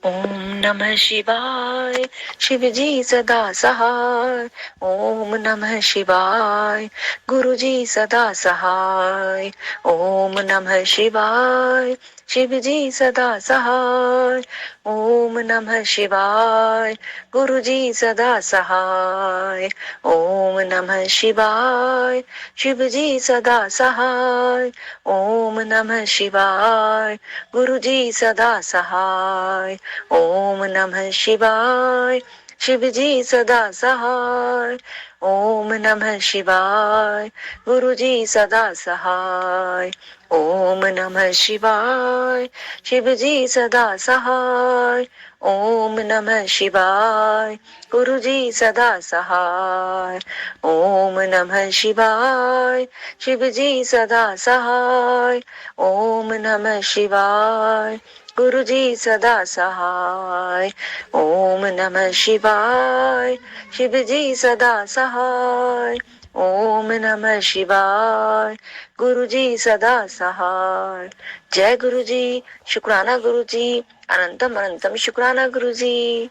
ओम नमः शिवाय। शिव जी सदा सहाय। ओम नमः शिवाय। गुरु जी सदा सहाय। ओम नमः शिवाय। शिव जी सदा सहाय। ओम नमः शिवाय। गुरु जी सदा सहाय। ओम नमः शिवाय। शिव जी सदा सहाय। ओम नमः शिवाय। गुरु जी सदा सहाय। ओम नमः शिवाय। शिव जी सदा सहाय। ओम नमः शिवाय। गुरु जी सदा सहाय। ओम नमः शिवाय। शिव जी सदा सहाय। ओम नमः शिवाय। गुरु जी सदा सहाय। ओम नमः शिवाय। शिव जी सदा सहाय। ओम नमः शिवाय। गुरु जी सदा सहाय। ओम नमः शिवाय। शिव जी सदा सहाय। ओम नमः शिवाय। गुरु जी सदा सहाय। जय गुरु जी। शुक्राना गुरु जी। अनंतम अनंतम शुक्राना गुरु जी।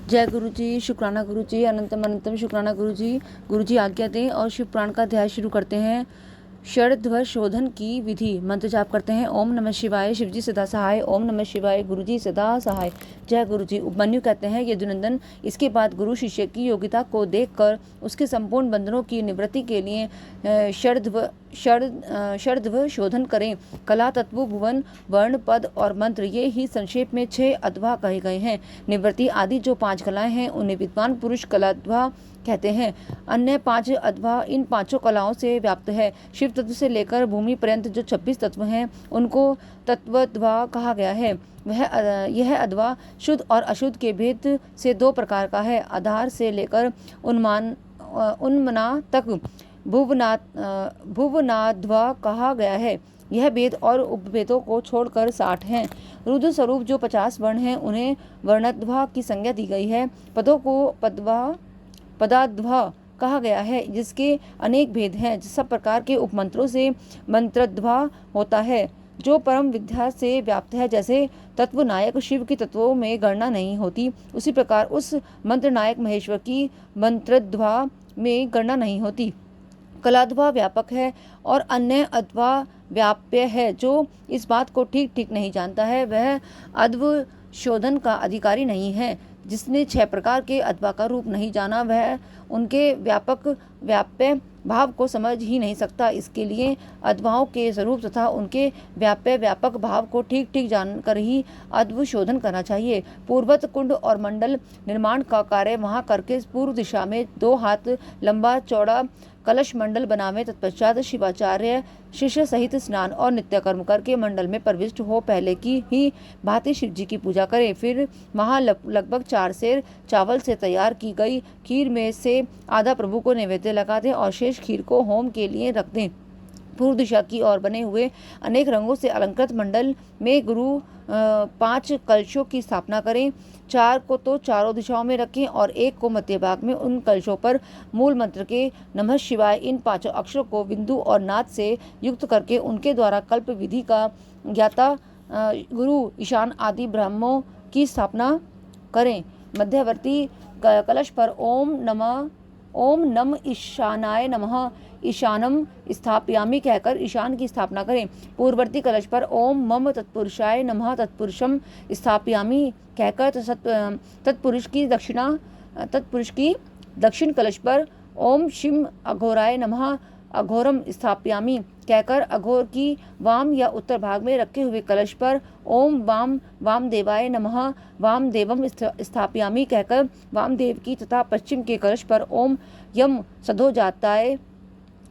जय गुरु जी। शुक्राना गुरु जी। अनंतम अनंतम शुक्राना गुरु जी। गुरु जी आज्ञा दें और शिव पुराण का अध्याय शुरू करते हैं। षड्ध्वज शोधन की विधि। मंत्र जाप करते हैं। ओम नमः शिवाय। शिवजी सदा सहाय। ओम नमः शिवाय। गुरुजी सदा सहाय। जय गुरु जी। उपमन्यु कहते हैं, यदुनंदन, इसके बाद गुरु शिष्य की योग्यता को देखकर उसके संपूर्ण बंधनों की निवृत्ति के लिए षड्ध्व शोधन करें। कला, तत्व, भुवन, वर्ण, पद और मंत्र, ये ही संक्षेप में 6 अध्वा कहे गए हैं। निवृत्ति आदि जो 5 कलाएं हैं उन्हें विद्वान पुरुष कलाध्वा कहते हैं। अन्य 5 अध्वा इन 5 कलाओं से व्याप्त है। शिव तत्व से लेकर भूमि पर्यंत जो 26 तत्व हैं उनको तत्वध्वा कहा गया है। यह अध्वा शुद्ध और अशुद्ध के भेद से 2 प्रकार का है। आधार से लेकर उन्मना तक भुवनाध्वा कहा गया है। यह भेद और उपभेदों को छोड़कर 60 हैं। रुद्र स्वरूप जो 50 वर्ण हैं उन्हें वर्णध्वा की संज्ञा दी गई है। पदों को पदाध्वा कहा गया है, जिसके अनेक भेद हैं। सब प्रकार के उपमंत्रों से मंत्रध्वा होता है, जो परम विद्या से व्याप्त है। जैसे तत्व नायक शिव की तत्वों में गणना नहीं होती, उसी प्रकार उस मंत्र नायक महेश्वर की मंत्रध्वा में गणना नहीं होती। कलाध्वा व्यापक है और अन्य अध्वा व्याप्य है। जो इस बात को ठीक ठीक नहीं जानता है वह अध्व शोधन का अधिकारी नहीं है। जिसने 6 प्रकार के अध्वा का रूप नहीं जाना वह उनके व्यापक व्याप्य भाव को समझ ही नहीं सकता। इसके लिए अध्वाओं के स्वरूप तथा उनके व्याप्य व्यापक भाव को ठीक ठीक जानकर ही अध्व शोधन करना चाहिए। पूर्वत कुंड और मंडल निर्माण का कार्य वहां करके पूर्व दिशा में 2 हाथ लंबा चौड़ा कलश मंडल बनावे। तत्पश्चात शिवाचार्य शिष्य सहित स्नान और नित्य कर्म करके मंडल में प्रविष्ट हो पहले की ही भांति शिव जी की पूजा करें। फिर वहां लगभग 4 सेर चावल से तैयार की गई खीर में से आधा प्रभु को नैवेद्य लगा दें और शेष खीर को होम के लिए रख दें। पूर्व दिशा की ओर बने हुए अनेक रंगों से अलंकृत मंडल में गुरु 5 कलशों की स्थापना करें। 4 को तो चारों दिशाओं में रखें और 1 को मध्य भाग में। उन कलशों पर मूल मंत्र के नमः शिवाय इन 5 अक्षरों को बिंदु और नाद से युक्त करके उनके द्वारा कल्प विधि का ज्ञाता गुरु ईशान आदि ब्रह्मों की स्थापना करें। मध्यवर्ती कलश पर ओम नम ईशानाय नमः ईशानम स्थापयामि कहकर ईशान की स्थापना करें। पूर्ववर्ती कलश पर ओम मम तत्पुरुषाय नमः तत्पुरुषम स्थापयामि कहकर तत्पुरुष की दक्षिण कलश पर ओम शिव अघोराय नमः अघोरम स्थापयामि कहकर अघोर की वाम या उत्तर भाग में रखे हुए कलश पर ओम वामदेवाय नमः वामदेवम स्थापयामि कहकर वामदेव की तथा पश्चिम के कलश पर ओम यम सधोजाताय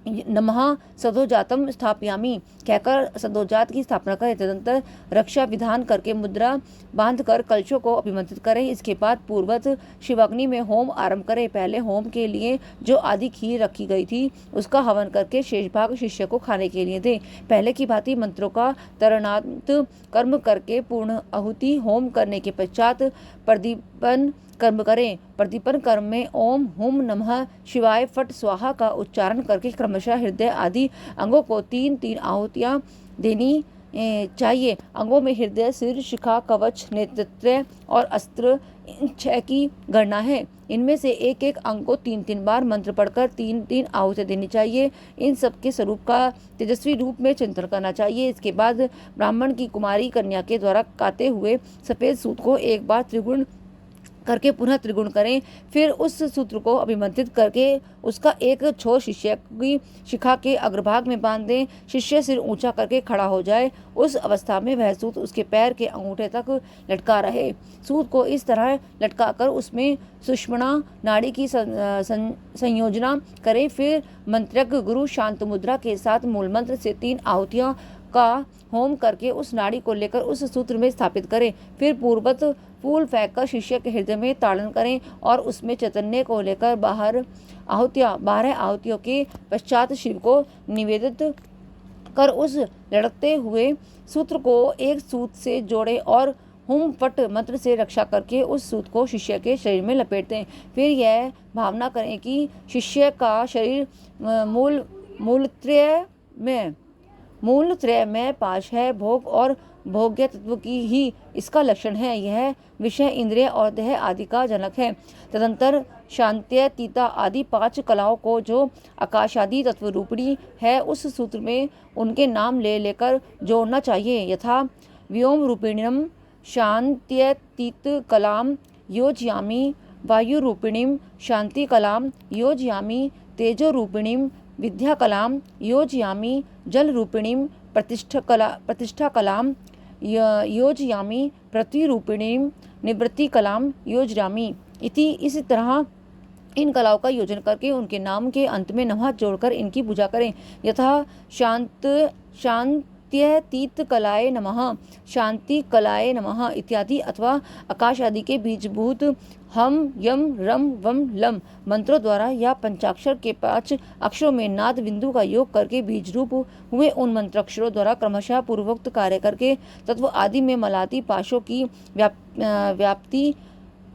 नमः सधोजातम स्थापयामि कहकर सधोजात की स्थापना करें। तदंतर रक्षा विधान करके मुद्रा बांधकर कलशों को अभिमंत्रित करें। इसके बाद पूर्वत शिवाग्नि में होम आरंभ करें। पहले होम के लिए जो आदि खीर रखी गई थी उसका हवन करके शेष भाग शिष्य को खाने के लिए दें। पहले की भांति मंत्रों का तरणांत कर्म करके पूर्ण आहुति होम करने के पश्चात प्रदीपन कर्म करें। प्रदीपन कर्म में ओम हुम नमः शिवाय फट स्वाहा का उच्चारण करके क्रमशः हृदय आदि अंगों को 3-3 आहुतियां देनी चाहिए। अंगों में हृदय, सिर, शिखा, कवच, नेतृत्व और अस्त्र, इन 6 की गणना है। इनमें से एक एक अंग को 3-3 बार मंत्र पढ़कर 3-3 आहुति देनी चाहिए। इन सब के स्वरूप का तेजस्वी रूप में चिंतन करना चाहिए। इसके बाद ब्राह्मण की कुमारी कन्या के द्वारा काते हुए सफ़ेद सूत को एक बार त्रिगुण करके पुनः त्रिगुण करें। फिर उस सूत्र को अभिमंत्रित करके उसका एक छोर शिष्य की शिखा के अग्रभाग में बांध दें। शिष्य सिर ऊंचा करके खड़ा हो जाए। उस अवस्था में वह सूत उसके पैर के अंगूठे तक लटका रहे। सूत को इस तरह लटकाकर उसमें सुषुम्ना नाड़ी की संयोजना करें। फिर मंत्रज्ञ गुरु शांत मुद्रा के साथ मूल मंत्र से 3 आहुतियों का होम करके उस नाड़ी को लेकर उस सूत्र में स्थापित करें। फिर पूर्ववत फूल फेंककर शिष्य के हृदय में ताड़न करें और उसमें चैतन्य को लेकर 12 आहुतियों के पश्चात शिव को निवेदित कर उस लड़कते हुए सूत्र को एक सूत से जोड़े और हुम फट मंत्र से रक्षा करके उस सूत को शिष्य के शरीर में लपेट दें। फिर यह भावना करें कि शिष्य का शरीर मूलत्रय में पाश है। भोग और भोग्य तत्व की ही इसका लक्षण है। यह विषय, इंद्रिय और देह आदि का जनक है। तदंतर शांत्यतीता आदि 5 कलाओं को जो आकाशादि तत्व रूपिणी है उस सूत्र में उनके नाम ले लेकर जोड़ना चाहिए। यथा व्योम रूपिणीम शांत्यतीत कलाम योजयामि, वायु रूपिणीम शांति कलाम योजयामि, तेजो रूपिणीम विद्या कलाम योजयामि, जल रूपिणीम प्रतिष्ठा कलाम योजयामि, पृथ्वी रूपिणीम निवृत्ति कलाम योजयामि इति। इस तरह इन कलाओं का योजन करके उनके नाम के अंत में नमः जोड़कर इनकी पूजा करें। यथा शांत्यतीत कलाय नमः, शांति कलाय नमः इत्यादि। अथवा आकाश आदि के बीजभूत हम यम रम वम लम मंत्रों द्वारा या पंचाक्षर के 5 अक्षरों में नाद बिंदु का योग करके बीज रूप हुए उन मंत्राक्षरों द्वारा क्रमशः पूर्वोक्त कार्य करके तत्व आदि में मलाती पाशों की व्याप्ति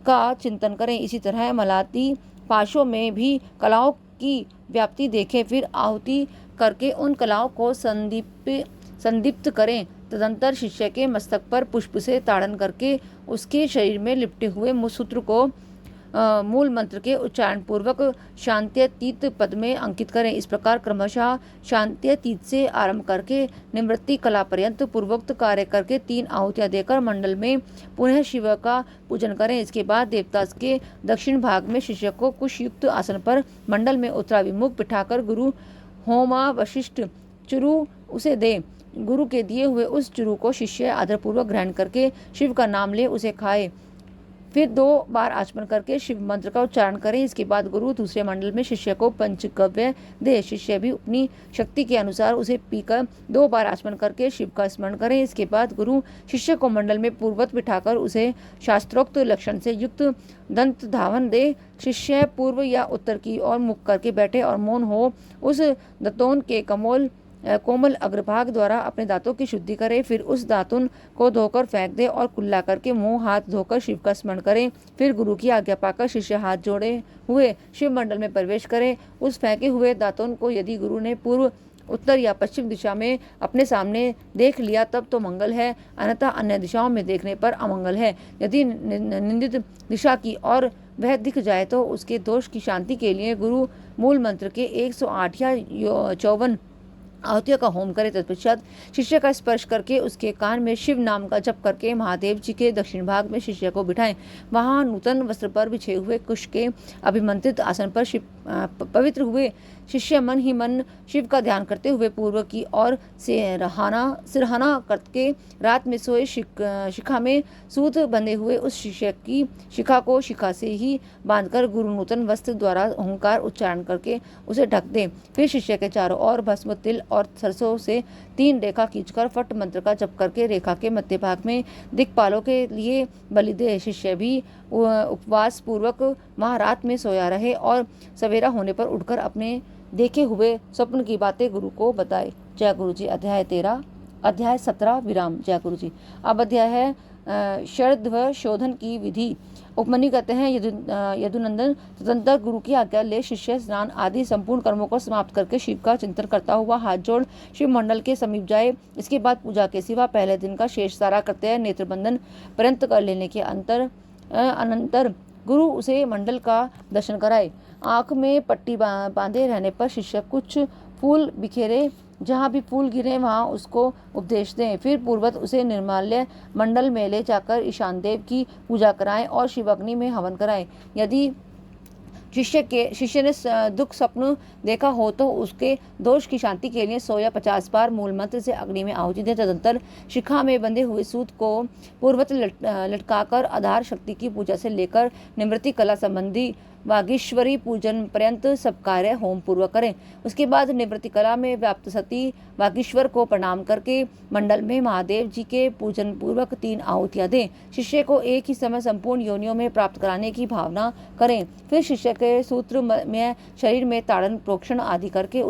का चिंतन करें। इसी तरह मलाती पाशों में भी कलाओं की व्याप्ति देखें। फिर आहुति करके उन कलाओं को संदीप्त करें। तदंतर शिष्य के मस्तक पर पुष्प से ताड़न करके उसके शरीर में लिपटे हुए सूत्र को मूल मंत्र के उच्चारण पूर्वक शांत्यतीत पद में अंकित करें। इस प्रकार क्रमशः शांत्यतीत से आरंभ करके निवृत्ति कला पर्यंत पूर्वोक्त कार्य करके 3 आहुतियां देकर मंडल में पुनः शिव का पूजन करें। इसके बाद देवता के दक्षिण भाग में शिष्य को कुशयुक्त आसन पर मंडल में उत्तराभिमुख बिठाकर गुरु होमा वशिष्ठ चुरु उसे दे। गुरु के दिए हुए उस चुरू को शिष्य आदरपूर्वक ग्रहण करके शिव का नाम ले उसे खाए। फिर 2 बार आचमन करके शिव मंत्र का उच्चारण करें। इसके बाद गुरु दूसरे मंडल में शिष्य को पंचगव्य दे। शिष्य भी अपनी शक्ति के अनुसार उसे पीकर 2 बार आचमन करके शिव का स्मरण करें। इसके बाद गुरु शिष्य को मंडल में पूर्ववत बिठाकर उसे शास्त्रोक्त लक्षण से युक्त दंत धावन दे। शिष्य पूर्व या उत्तर की ओर मुख करके बैठे और मौन हो उस दंतों के कोमल अग्रभाग द्वारा अपने दांतों की शुद्धि करे। फिर उस दातुन को धोकर फेंक दे और कुल्ला करके मुंह हाथ धोकर शिव का स्मरण करें। फिर गुरु की आज्ञा पाकर शिष्य हाथ जोड़े हुए शिव मंडल में प्रवेश करे। उस फेंके हुए दातुन को यदि गुरु ने पूर्व, उत्तर या पश्चिम दिशा में अपने सामने देख लिया तब तो मंगल है, अन्यथा अन्य दिशाओं में देखने पर अमंगल है। यदि निंदित दिशा की ओर वह दिख जाए तो उसके दोष की शांति के लिए गुरु मूल मंत्र के 108 या 54 आहुतियों का होम करे। तत्पश्चात शिष्य का स्पर्श करके उसके कान में शिव नाम का जप करके महादेव जी के दक्षिण भाग में शिष्य को बिठाएं। वहां नूतन वस्त्र पर बिछे हुए कुश के अभिमंत्रित आसन पर पवित्र हुए शिष्य मन ही मन शिव का ध्यान करते हुए पूर्व की ओर सिरहाना करके रात में सोए शिखा में सूत बंधे हुए उस शिष्य की शिखा को शिखा से ही बांधकर गुरु नूतन वस्त्र द्वारा ओंकार उच्चारण करके उसे ढक दे। फिर शिष्य के चारों ओर भस्म, तिल और सरसों से 3 रेखा खींचकर फट मंत्र का जप करके रेखा के मध्य भाग में दिक्पालों के लिए बलि दे। शिष्य भी उपवास पूर्वक वहाँ रात में सोया रहे और सवेरा होने पर उठकर अपने देखे हुए स्वप्न की बातें गुरु को बताए। जय गुरु जी। अध्याय 17 विराम। जय गुरु जी। अब अध्याय है शरध्व शोधन की विधि। उपमन्यु कहते हैं, यदुनंदन, तदनंतर गुरु की आज्ञा ले शिष्य स्नान आदि संपूर्ण कर्मों को समाप्त करके शिव का चिंतन करता हुआ हाथ जोड़ शिव मंडल के समीप जाए। इसके बाद पूजा के सिवा पहले दिन का शेष सारा कर्तव्य नेत्र बंधन पर्यंत कर लेने के अनंतर गुरु उसे मंडल का दर्शन कराए। आँख में पट्टी बांधे रहने पर शिष्य कुछ फूल बिखेरे, जहाँ भी फूल गिरे वहाँ उसको उपदेश दें। फिर पूर्वत उसे निर्माल्य मंडल में ले जाकर ईशान देव की पूजा कराएं और शिवाग्नि में हवन कराएं। यदि शिष्य ने दुख स्वप्न देखा हो तो उसके दोष की शांति के लिए 100 या 50 बार मूल मंत्र से अग्नि में आहुति दें। तदंतर शिखा में बंधे हुए सूत को पूर्वत लटकाकर आधार शक्ति की पूजा से लेकर निवृत्ति कला संबंधी वागीश्वरी पूजन पर्यंत सब कार्य होम पूर्वक करें। उसके बाद निवृत्ति कला में व्याप्त सती वागीश्वर को प्रणाम करके मंडल में महादेव जी के पूजन पूर्वक 3 आहुतियां दें। शिष्य को एक ही समय संपूर्ण योनियों में प्राप्त कराने की भावना करें। फिर शिष्य के सूत्र में शरीर में ताड़न प्रोक्षण आदि करके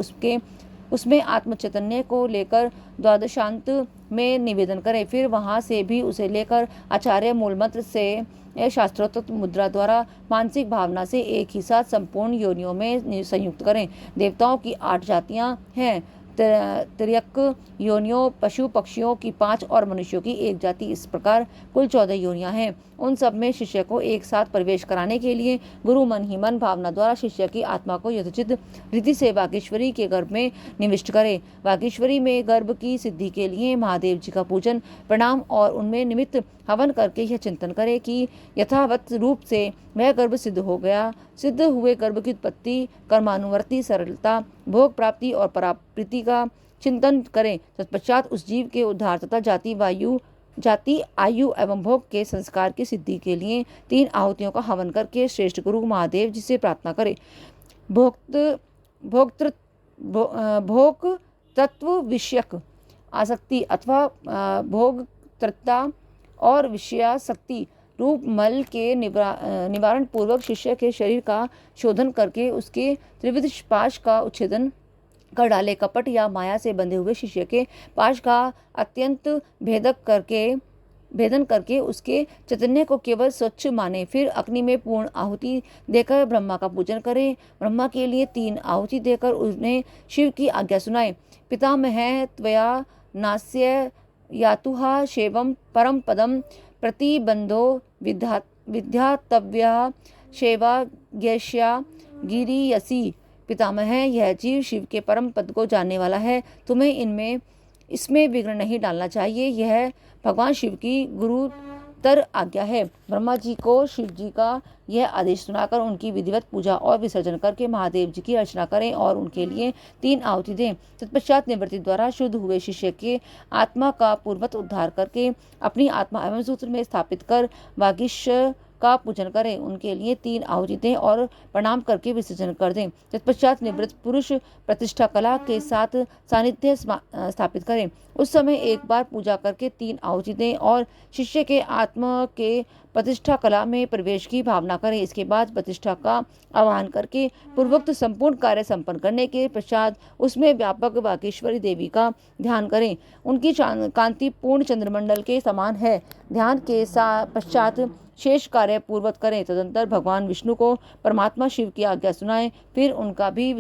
उसमें आत्म चैतन्य को लेकर द्वादशांत में निवेदन करें। फिर वहां से भी उसे लेकर आचार्य मूल मंत्र से शास्त्रोक्त मुद्रा द्वारा मानसिक भावना से एक ही साथ संपूर्ण योनियों में संयुक्त करें। देवताओं की 8 जातियां हैं, तिर्यक योनियों, पशु पक्षियों की 5 और मनुष्यों की 1 जाति। इस प्रकार कुल 14 योनियां हैं। उन सब में शिष्य को एक साथ प्रवेश कराने के लिए गुरु मन ही मन भावना द्वारा शिष्य की आत्मा को यथोचित रीति से वागीश्वरी के गर्भ में निविष्ट करे। वागीश्वरी में गर्भ की सिद्धि के लिए महादेव जी का पूजन प्रणाम और उनमें निमित्त हवन करके यह चिंतन करे कि यथावत रूप से वह गर्भ सिद्ध हो गया। सिद्ध हुए गर्भ की उत्पत्ति, कर्मानुवर्ती सरलता, भोग प्राप्ति और पराप्रीति का चिंतन करें। तत्पश्चात उस जीव के उद्धार तथा जाति आयु एवं भोग के संस्कार की सिद्धि के लिए 3 आहुतियों का हवन करके श्रेष्ठ गुरु महादेव जी से प्रार्थना करें। भोग तत्व विषयक आसक्ति अथवा भोग तृप्ता और विषयासक्ति रूप मल के निवारण पूर्वक शिष्य के शरीर का शोधन करके उसके त्रिविध पाश का उच्छेदन कर डाले। कपट या माया से बंधे हुए शिष्य के पाश का अत्यंत भेदन करके उसके चैतन्य को केवल स्वच्छ माने। फिर अग्नि में पूर्ण आहुति देकर ब्रह्मा का पूजन करें। ब्रह्मा के लिए 3 आहुति देकर उन्हें शिव की आज्ञा सुनाए। पितामह त्वया नास्य यातुहा शेवम परम पदम प्रतिबंधो विद्यातव्या सेवाज्ञस्या गिरीयसी। पितामह, यह जीव शिव के परम पद को जानने वाला है, तुम्हें इसमें विघ्न नहीं डालना चाहिए। यह भगवान शिव की गुरुतर आज्ञा है। ब्रह्मा जी को शिव जी का यह आदेश सुनाकर उनकी विधिवत पूजा और विसर्जन करके महादेव जी की अर्चना करें और उनके लिए 3 आहुति दें। तत्पश्चात निवृत्ति द्वारा शुद्ध हुए शिष्य के आत्मा का पूर्वत उद्धार करके अपनी आत्मा एवं सूत्र में स्थापित कर वागीश्वर का पूजन करें। उनके लिए 3 आहुति दें और प्रणाम करके विसर्जन कर दें। तत्पश्चात निवृत्त पुरुष प्रतिष्ठा कला के साथ सानिध्य स्थापित करें। उस समय एक बार पूजा करके 3 आहुति दें और शिष्य के आत्मा के प्रतिष्ठा कला में प्रवेश की भावना करें। इसके बाद प्रतिष्ठा का आवाहन करके पूर्वोक्त संपूर्ण कार्य संपन्न करने के पश्चात उसमें व्यापक वागीश्वरी देवी का ध्यान करें। उनकी कांति पूर्ण चंद्रमंडल के समान है। ध्यान के पश्चात शेष कार्य पूर्वत करें। तदंतर भगवान विष्णु को परमात्मा शिव की आज्ञा सुनाएं। फिर उनका भी